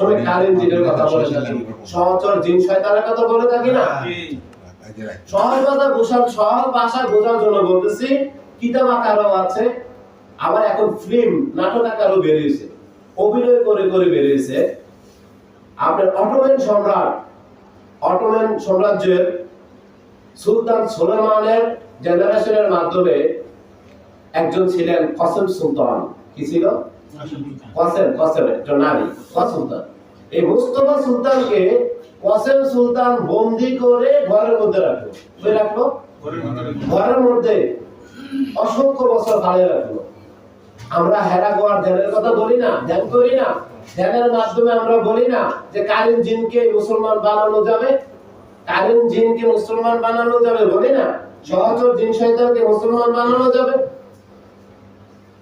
সবসময় কারেন্ট জিনের কথা বলে থাকি, সহচর জিন শয়তানের কথা বলে থাকি না। সহজ ভাষায় বোঝার জন্য বলতেছি, কিতাব আকারও আছে, আবার এখন ফিল্ম নাটক আকারও বেরিয়েছে, অভিনয় করে করে বেরিয়েছে। আপনার অটোমান সাম্রাজ্যের সুলতান সুলেমানের জেনারেশনের মাধ্যমে একজন ছিলেন কসেম সুলতান। কি ছিল? কসেম একটা নারী, সুলতান। এই মুস্তাফা সুলতানকে কসেম সুলতান বন্দী করে ঘরের মধ্যে রাখলো। কই রাখলো? ঘরের মধ্যে অসংখ্য বছর ভালো রাখলো। আমরা হেরা গোয়ার ধ্যানের কথা বলি না, ধ্যান করি না, ধ্যানের মাধ্যমে আমরা বলি না যে কারিম জিনকে মুসলমান বানানো যাবে, কারিম জিনকে মুসলমান বানানো যাবে বলি না, সহচর জিন শয়তানকে মুসলমান বানানো যাবে।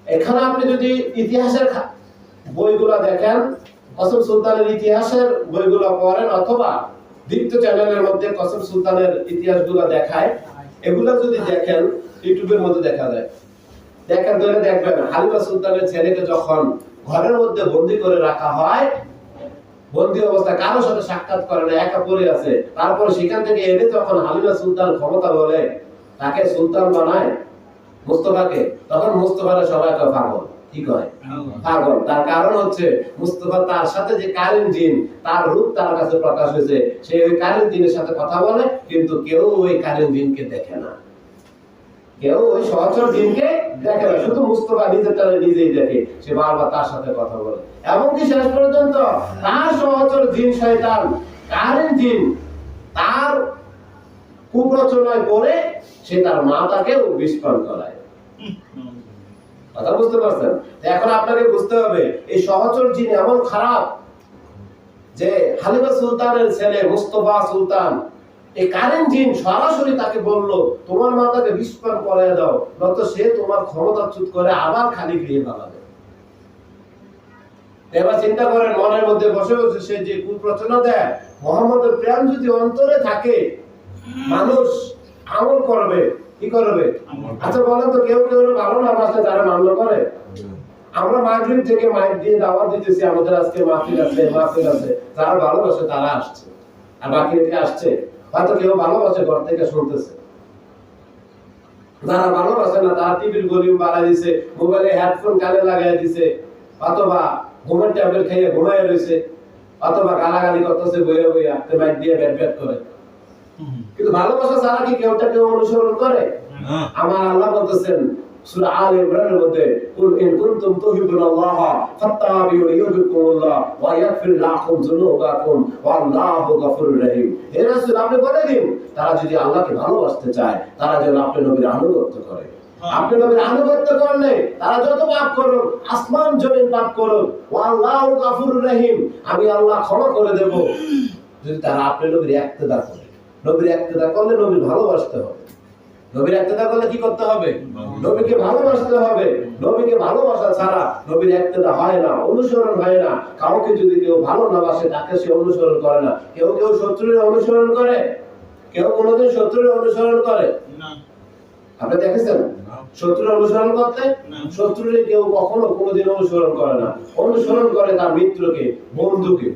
এখানে আপনি যদি ইতিহাসের বইগুলো দেখেন, কসম সুলতানের ইতিহাসের বইগুলো পড়েন, অথবা দীপ্ত চ্যানেলের মধ্যে কসম সুলতানের ইতিহাসগুলো দেখায়, এগুলো যদি দেখেন ইউটিউবের মধ্যে দেখা যায়, দেখেন ধরে দেখবেন হালিমা সুলতানের ছেলেকে যখন ঘরের মধ্যে বন্দী করে রাখা হয়, বন্দী অবস্থায় কারোর সাথে সাক্ষাৎ করে না, একা পড়ে আছে, তারপর সেখান থেকে এনে যখন হালিমা সুলতান ক্ষমতা বলে তাকে সুলতান বানায় মুস্তাফাকে, তখন মুস্তাফারে সবাই কয় পাগল। কি কয়? পাগল। তার কারণ হচ্ছে মুস্তাফা তার সাথে যে কারিম জিন, তার রূপ তার কাছে প্রকাশ হয়েছে, সে ওই কারিম জিনের সাথে কথা বলে, কিন্তু কেউ ওই কারিম জিনকে দেখে না, কেউ ওই সহচর জিনকে দেখে না, শুধু মুস্তাফা নিজেরটা নিজেই দেখে, সে বারবার তার সাথে কথা বলে। এমনকি শেষ পর্যন্ত তার সহচর জিন শয়তান কারিম জিন তার কুপ্রচনায় পড়ে সে তার মাতাকেও বিস্ফোরণ করায়। কথা বুঝতে পারছেন? এখন আপনাকে বুঝতে হবে এই সহচর জিন এমন খারাপ যে হালিমা সুলতানের ছেলে মুস্তাফা সুলতান, এই কারিম জিন সরাসরি তাকে বলল তোমার মাতাকে বিস্ফোরণ করে দাও, নয়তো সে তোমার ক্ষমতাচ্যুত করে আবার খালি ফিরিয়ে ফেলাবে। এবার চিন্তা করেন, মনের মধ্যে বসে বসে সে যে কুপ্রচনা দেয়, মুহাম্মদের প্রেম যদি অন্তরে থাকে, মানুষ আমল করবে। কি করবে? আচ্ছা বলেন তো, কেউ কেউ ভালো না বাসলে তারা মান্য করে? আমরা মাগরিব থেকে মাইক দিয়ে দাওয়াত দিতেছি, আমাদের আজকে মাহফিল আছে, যারা ভালোবাসে তারা আসছে, আর বাকি আসছে হয়তো কেউ ভালোবাসে ঘর থেকে শুনতেছে, যারা ভালোবাসে না তারা টিভির ভলিউম বাড়ায় দিছে, মোবাইলে হেডফোন কানে লাগাই দিছে, অথবা ঘুমের ট্যাবলেট খাইয়ে ঘুমায় রয়েছে, অথবা গালাগালি করতেছে বইয়া বইয়া মাইক দিয়ে ব্যাট ব্যাট করে। কিন্তু ভালোবাসা ছাড়া কি কেউ অনুসরণ করে? আমার আল্লাহ বলতেছেন সূরা আলে ইমরানের মধ্যে, কুল ইন কুনতুম তুহিব্বুনাল্লাহ ফাত্তাবিউনি ইউহিব্বুকুমুল্লাহ ওয়া ইয়াগফির লাকুম যুনুবাকুম ওয়াল্লাহু গফুরুর রহিম। হে রাসূল, আপনি বলে দিন তারা যদি আল্লাহকে ভালোবাসতে চায় তারা যেন আপনি নবীর আনুগত্য করে। আপনি নবীর আনুগত্য করলে তারা যত পাপ করুক, আসমান জমিন পাপ করুক, ওয়াল্লাহু গফুরুর রহিম, আমি আল্লাহ ক্ষমা করে দেব, যদি তারা আপনি নবীর ইক্তেদা করে। নবীর ইক্তেদা করলে নবীর ভালোবাসতে হবে। নবীর ইক্তেদা করলে কি করতে হবে? নবীকে ভালোবাসতে হবে। নবীকে ভালোবাসা ছাড়া নবীর ইক্তেদা হয় না, অনুসরণ হয় না। কাউকে যদি কেউ ভালো না বাসে তাকে সে অনুসরণ করে না। কেউ শত্রুর অনুসরণ করে? কেউ কোনোদিন শত্রুর অনুসরণ করে না? আপনি দেখেছেন শত্রুর অনুসরণ করতে? শত্রুর কেউ কখনো কোনোদিন অনুসরণ করে না, অনুসরণ করে তার মিত্রকে, বন্ধুকে।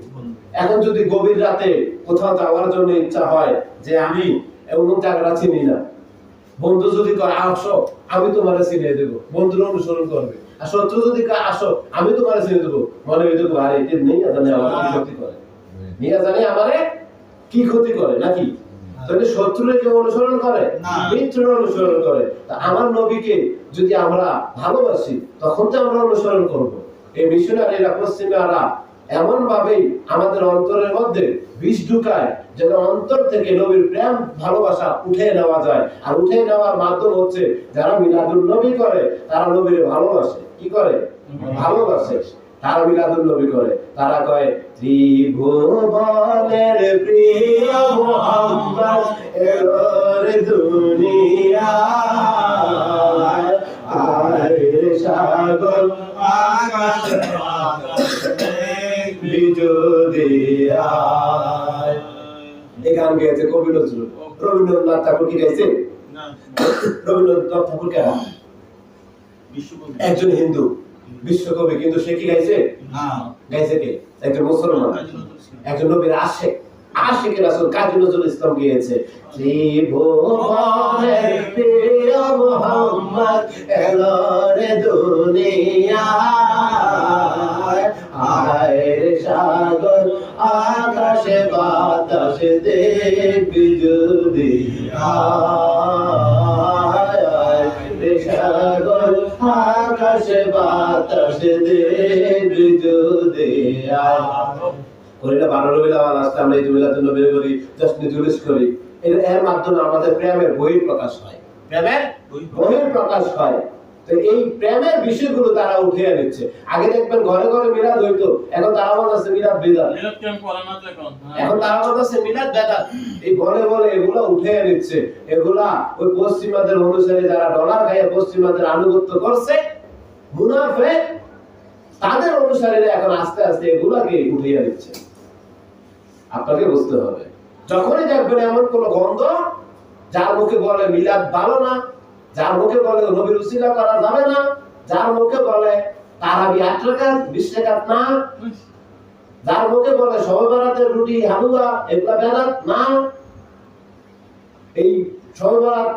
এখন যদি গভীর রাতে কোথাও যাওয়ার জন্য ইচ্ছা হয় যে আমি এমন জায়গাটা চিনি না, বন্ধু যদি কয় আসো আমি তোমার চিনিয়ে দেবো, বন্ধুর অনুসরণ করবে। আর শত্রু যদি কয় আসো আমি তোমার চিনিয়ে দেবো, মনে হয়ে দেবো আরে এটা নেই জানে আমার কি ক্ষতি করে, নিয়ে জানে আমারে কি ক্ষতি করে নাকি? তাহলে শত্রুরে কেউ অনুসরণ করে? মিত্রের অনুসরণ করে। তা আমার নবীকে যদি আমরা ভালোবাসি তখন তো আমরা অনুসরণ করব। এই মিশনারিরা পশ্চিমারা এমন ভাবেই আমাদের অন্তরের মধ্যে বিষ ঢুকায় যেন অন্তর থেকে নবীর প্রেম ভালোবাসা উঠে নেওয়া যায়। আর উঠে নেওয়ার মাধ্যম হচ্ছে যারা মিলাদুল নবী করে তারা নবীর ভালোবাসে। কি করে? ভালোবাসে। তারা মিলাদুল নবী করে, তারা কয় ত্রিভুবনের প্রিয় মুহাম্মদ এর দুনিয়ায়, আয়ের সাগর আকাশ বিজুদিয়ায়। এই গান গেয়েছে কবি নজরুল। রবীন্দ্রনাথ ঠাকুর কি গাইছে? রবীন্দ্রনাথ ঠাকুর কে? একজন হিন্দু। বিশ্বকবি, কিন্তু সে কি গাইছে? গাইছে কে? একজন মুসলমান, একজন নবীর আশিক, আশিক রাসূল কাজী নজরুল ইসলাম গিয়েছে, ত্রিভুবনের প্রিয় মুহাম্মদ এলো রে দুনিয়ায়, আয়ের সাগর আকাশে বাতাসে দেখবি যদি, আয়ের সাগর আকাশে বাতাসে দেখবি যদি। করিনা 12 রবিউল আউয়াল আসলে আমরা এই মিলাদুন নবী করি, জশ্নে জুলুস করি। এর মাধ্যমে আমাদের প্রেমের বহিঃপ্রকাশ হয়, প্রেমের বহিঃপ্রকাশ হয়। তো এই প্রেমের বিষয়গুলো তারা উঠিয়ে নিচ্ছে। আগে দেখবেন ঘরে ঘরে মিলাদ হইতো, এখন তারা বলতেছে মিলাদ বিদআত, মিলাদ কেন করে না এখন, এখন তারা বলতেছে মিলাদ বিদআত। এই বলে বলে এগুলা উঠিয়ে নিচ্ছে। এগুলা ওই পশ্চিমাদের অনুসারী যারা ডলার খাইয়ে পশ্চিমাদের আনুগত্য করছে, মুনাফিক, তাদের অনুসারীরা এখন আস্তে আস্তে এগুলাকে উঠিয়ে নিচ্ছে। আপনাকে বুঝতে হবে, যখনই দেখবেন এমন কোন গন্ধ যার মুখে বলে মিলাদ ভালো না, যার মুখে বলে নবীর উসিলা করা যাবে না, যার মুখে বলে তারাবি 8 রাকাত 20 রাকাত না, যার মুখে বলে শবে বরাতের রুটি হালুয়া এগুলা বেদাত না, এই শবে বরাত,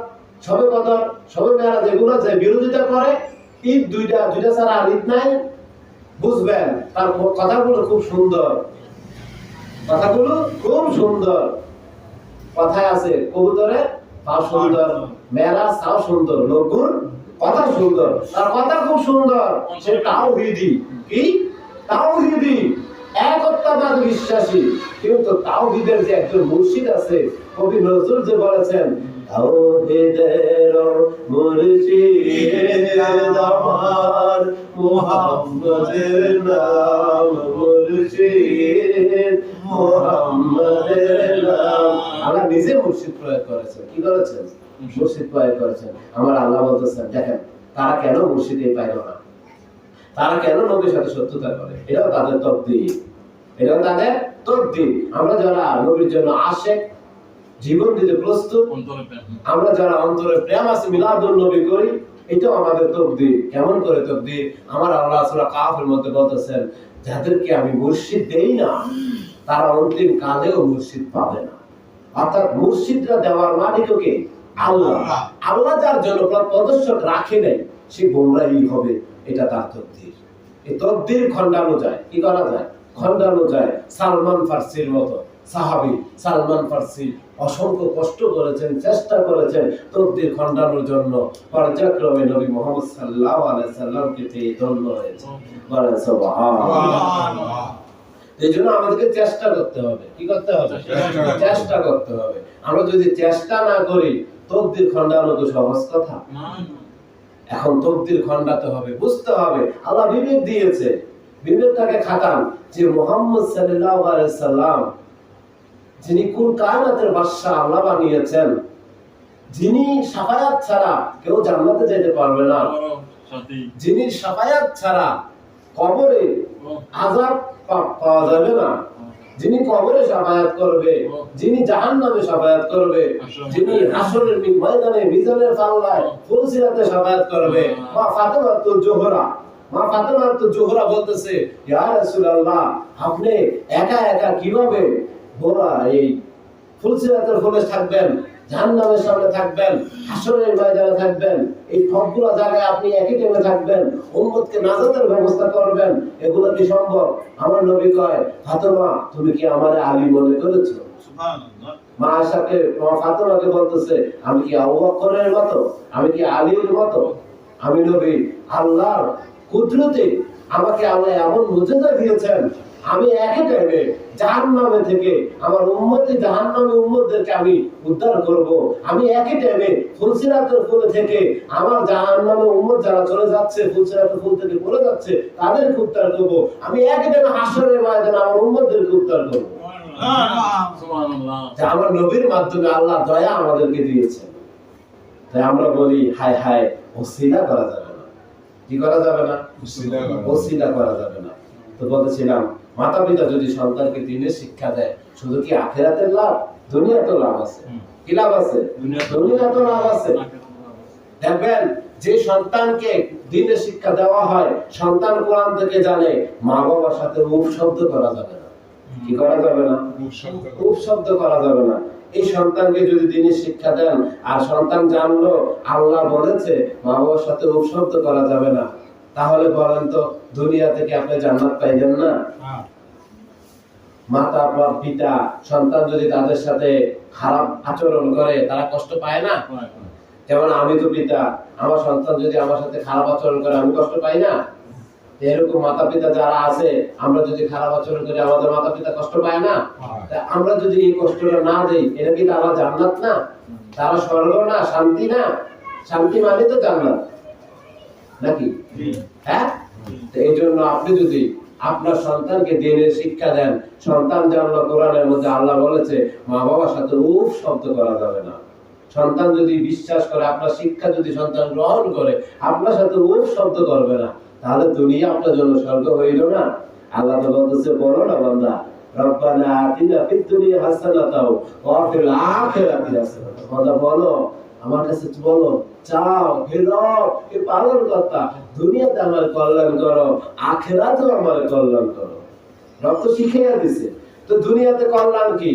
শবে কদর, শবে মেরাজ এগুলো যে বিরোধিতা করে, ঈদ দুইটা ছাড়া আর ঈদ নাই, বুঝবেন তার কথাগুলো খুব সুন্দর, কথাগুলো খুব সুন্দর। কথায় আছে কবুতরে পা সুন্দর, মেলা সাও সুন্দর, লোকুর কথা সুন্দর, তার কথা খুব সুন্দর। সে তাওহীদি, কি তাওহীদি, একত্ববাদ বিশ্বাসী, কিন্তু তাওহীদের যে একজন মুর্শিদ আছে, কবি নজরুল যে বলেছেন, তাওহীদের মুর্শিদ আমার মুহাম্মদের নাম, মুর্শিদ মুহাম্মদের নাম। আল্লাহ নিজে মুর্শিদ প্রয়োগ করেছেন, কি করেছেন? মুর্শিদ প্রয়োগ করেছেন। আমার আল্লাহ বলতেছেন, দেখেন তারা কেন মুর্শিদে পাইল না, তারা কেন নবীর সাথে শত্রুতা করে, এটাও তাদের তকদীর, এটাও তাদের তকদীর। আমরা যারা নবীর জন্য আশিক, জীবন দিতে প্রস্তুত, আমরা যারা অন্তরে প্রেম আছে মিলাদুন নবী করি, এটাও আমাদের তকদীর। কেমন করে তকদীর? আমার আল্লাহ সূরা কাফের মধ্যে বলতেছেন, যাদেরকে আমি মুর্শিদ দেই না তারা অন্তিম কালেও মুর্শিদ পাবে না। অর্থাৎ মুর্শিদরা দেওয়ার মালিককে আল্লাহ, আল্লাহ যার জন্য প্রদর্শক রাখে নাই সে গোমরাহী হবে, এটা তার তকদীর। এই তকদীর খণ্ডানো যায়, কি করা যায়? খণ্ডানো যায়। সালমান ফার্সির মতো সাহাবী সালমান ফার্সি অসংখ্য কষ্ট করেছেন, চেষ্টা করেছেন তকদীর খণ্ডানোর জন্য। পর্যায়ক্রমে নবী মুহাম্মদ সাল্লাল্লাহু আলাইহি সাল্লামকে পেয়ে ধন্য হয়েছে। বলেন সুবহানাল্লাহ। এই জন্য আমাদেরকে চেষ্টা করতে হবে, কি করতে হবে? চেষ্টা করতে হবে। আমরা যদি চেষ্টা না করি তকদীর খণ্ডানো তো সহজ কথা। এখন তকদীর খণ্ডাতে হবে, বুঝতে হবে আল্লাহ বিবেক দিয়েছে, বিবেকটাকে খাটান যে মুহাম্মদ সাল্লাল্লাহু আলাইহি সাল্লাম যিনি কুল কায়নাতের বাদশা আল্লাহ বানিয়েছেন, যিনি শাফায়াত ছাড়া কেউ জান্নাতে যেতে পারবে না, যিনি শাফায়াত ছাড়া কবরে আযাব পাওয়া যাবে না, যিনি কবরে শাফায়াত করবে, যিনি জাহান্নামে শাফায়াত করবে, যিনি হাসরের ময়দানে মিজানের পাল্লায় ফুলসিরাতে শাফায়াত করবে। মা ফাতেমাতুল জোহরা, মা ফাতেমাতুল জোহরা বলতেছে, ইয়া রাসূলুল্লাহ আপনি একা একা কিভাবে বলা এই ফুলসিরাতের ফুলে থাকবেন, জাহান্নামের সামনে থাকবেন, হাসরের ময়দানে থাকবেন, এই সবগুলো জায়গায় আপনি একই টাইমে থাকবেন, উম্মতকে নাজাতের ব্যবস্থা করবেন, এগুলো কি সম্ভব? আমার নবী কয়, ফাতেমা তুমি কি আমারে আলী মনে করেছো? সুবহানাল্লাহ। মা আয়েশাকে, মা ফাতেমাকে বলতেছে, আমি কি আবু বকরের মতো, আমি কি আলীর মতো? আমি নবী আল্লাহর কুদরতে আমাকে আল্লাহ এমন মুজিজা দিয়েছেন, আমি একই টাইমে জাহান্নামে থেকে আমার উম্মতে জাহান্নামী উম্মতদেরকে আমি উদ্ধার করব। আমি একই টাইমে ফুলসিরাতের ফুল থেকে আমার জাহান্নামী উম্মত যারা চলে যাচ্ছে, ফুলসিরাতের ফুল থেকে পড়ে যাচ্ছে, তাদেরকে উদ্ধার করব। আমি একই টাইমে হাসরের ময়দানে আমার উম্মতদেরকে উদ্ধার করব। সুবহানাল্লাহ। যে আমার নবীর মাধ্যমে আল্লাহ দয়া আমাদেরকে দিয়েছেন। তাই আমরা বলি হায় হায় ওসিলা করা যাবে না, কি করা যাবে না? ওসিলা করা যাবে না। তো বলতেছিলাম মাতা পিতা যদি সন্তানকে দ্বীনের শিক্ষা দেয়, শুধু কি আখিরাতের লাভ? দুনিয়াতেও লাভ আছে। কি লাভ আছে? দুনিয়াতেও লাভ আছে। দেখবেন যে সন্তানকে দ্বীনের শিক্ষা দেওয়া হয়, সন্তান কোরআন থেকে জানে, মা বাবার সাথে উফ শব্দ করা যাবে না। কি করা যাবে না? উফ শব্দ করা যাবে না। এই সন্তানকে যদি দ্বীনের শিক্ষা দেন আর সন্তান জানলো আল্লাহ বলেছে মা বাবার সাথে উফ শব্দ করা যাবে না, তাহলে বলেন তো দুনিয়া থেকে আপনি জান্নাত পাইবেন না? মাতা বা পিতা সন্তান যদি তাদের সাথে খারাপ আচরণ করে তারা কষ্ট পায় না? যেমন আমি তো পিতা, আমার সন্তান যদি আমার সাথে খারাপ আচরণ করে আমি কষ্ট পাই না? এরকম মাতা পিতা যারা আছে, আমরা যদি খারাপ আচরণ করি আমাদের মাতা পিতা কষ্ট পায় না? আমরা যদি এই কষ্টটা না দেই, এটা কি তারা জান্নাত না? তারা স্বর্গ না? শান্তি না? শান্তি মানে তো জান্নাত নাকি? হ্যাঁ, এই জন্য আপনি যদি আপনার সন্তানকে দ্বীনের শিক্ষা দেন, সন্তান জানলো কোরআনের মধ্যে আল্লাহ বলেছে মা বাবার সাথে উফ শব্দ করা যাবে না। সন্তান যদি বিশ্বাস করে, আপনার শিক্ষা যদি সন্তান গ্রহণ করে, আপনার সাথে উফ শব্দ করবে না, তাহলে দুনিয়া আপনার জন্য স্বর্গ হইল না? আল্লাহ তো বলতেছে, বলো না বান্দা, রব্বানা আতিনা ফিদ দুনিয়া হাসানাতাও ওয়া ফিল আখিরাতি হাসানাতাও। বান্দা বলো, আমার কাছে বলো, চাও, হে রব, হে পালনকর্তা, দুনিয়াতে আমার কল্যাণ করো, আখিরাতেও আমার কল্যাণ করো। রব তো শিখিয়ে দিয়েছে। তো দুনিয়াতে কল্যাণ কি?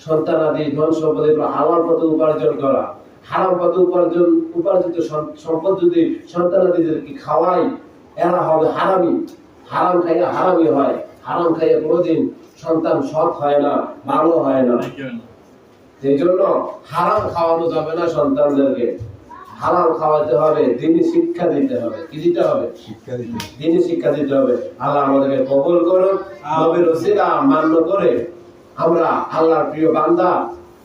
সন্তানাদি ধন সম্পদ এগুলো হালাল পথে উপার্জন করা। হারাম পথে উপার্জিত সম্পদ যদি সন্তানাদিদেরকে খাওয়াই, এরা হবে হারামি। হারাম খাইয়া হারামি হয়। হারাম খাইয়া কোনোদিন সন্তান সৎ হয় না, ভালো হয় না। এই জন্য হারাম খাওয়ানো যাবে না সন্তানদেরকে। হালাল খাওয়াতে হবে, দ্বীনি শিক্ষা দিতে হবে। কি দিতে হবে? দ্বীনি শিক্ষা দিতে হবে। আল্লাহ আমাদেরকে কবুল করুন। নবীর ওসিলা মান্য করে আমরা আল্লাহর প্রিয় বান্দা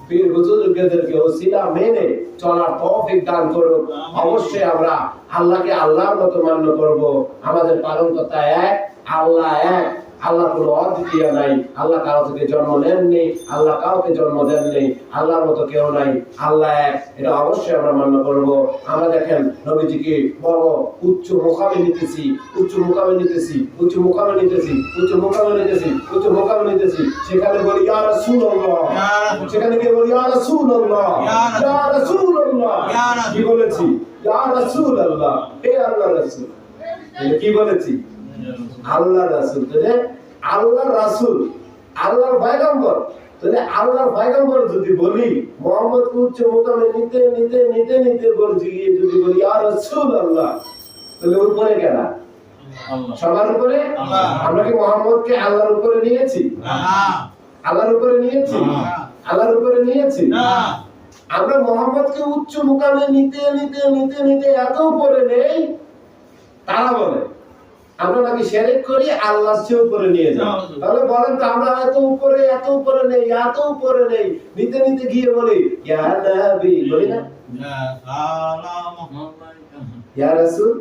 পীর বুজুর্গদেরকে ওসিলা মেনে চলার তৌফিক দান করুন। অবশ্যই আমরা আল্লাহকে আল্লাহর মতো মান্য করব। আমাদের পালনকর্তা এক, আল্লাহ এক, আল্লাহ কোনো অদ্বিতীয় নাই। আল্লাহ কারো থেকে জন্ম নেননি, আল্লাহ কাউকে জন্ম দেননি, আল্লাহর মতো কেউ নাই, আল্লাহ এক। এটা অবশ্যই আমরা মান্য করব। আমরা দেখেন নবীজিকে বড় উচ্চ মুকামে নিতেছি, উচ্চ মুকামে নিতেছি, উচ্চ মুকামে নিতেছি, উচ্চ মুকামে নিতেছি, উচ্চ মুকামে নিতেছি। সেখানে বলি ইয়া রাসূলুল্লাহ, সেখানে গিয়ে বলি ইয়া রাসূলুল্লাহ, ইয়া রাসূলুল্লাহ। কি বলেছি? ইয়া রাসূলুল্লাহ, হে আল্লাহর রাসূল। কি বলেছি? আল্লাহর রাসূল। তাহলে আল্লাহর রাসূল, আল্লাহর পয়গম্বর। তাহলে আল্লাহর পয়গম্বর যদি বলি, মুহাম্মদকে উচ্চ মুকামে নিতে নিতে নিতে নিতে বলছি গিয়ে যদি বলি ইয়া রাসূলুল্লাহ, তাহলে উপরে কেনা? সবার উপরে? আমরা কি মুহাম্মদকে আল্লাহর উপরে নিয়েছি? আল্লাহর উপরে নিয়েছি? আল্লাহর উপরে নিয়েছি? আমরা মুহাম্মদকে উচ্চ মুকামে নিতে নিতে নিতে নিতে এত উপরে নেই, তারা বলে আমরা নাকি শিরক করি, আল্লাহর চেয়ে উপরে নিয়ে যাই। তাহলে বলেন তো আমরা এত উপরে নেই, এত উপরে নেই, নিতে নিতে গিয়ে বলি ইয়া নবী, বলি না ইয়া রাসূল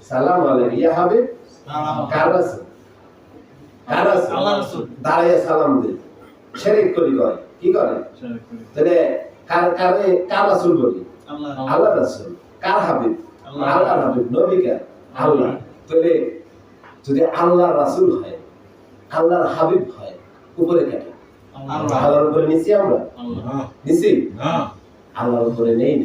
সালাম আলাইহি, ইয়া হাবিব কার রাসূল? কার রাসূল? আল্লাহর রাসূল। দাঁড়িয়ে সালাম দেই, শিরক করি, করে কি করে? তাহলে কার রাসূল বলি? আল্লাহর রাসূল। কার হাবিব? আল্লাহর হাবিব। নবী কার? আল্লাহ। তাহলে যদি আল্লাহর রাসূল হয়, আল্লাহর হাবিব হয়, উপরে কেন? আল্লাহর উপরে নিছি আমরা? নিছি? আল্লাহর উপরে নেই।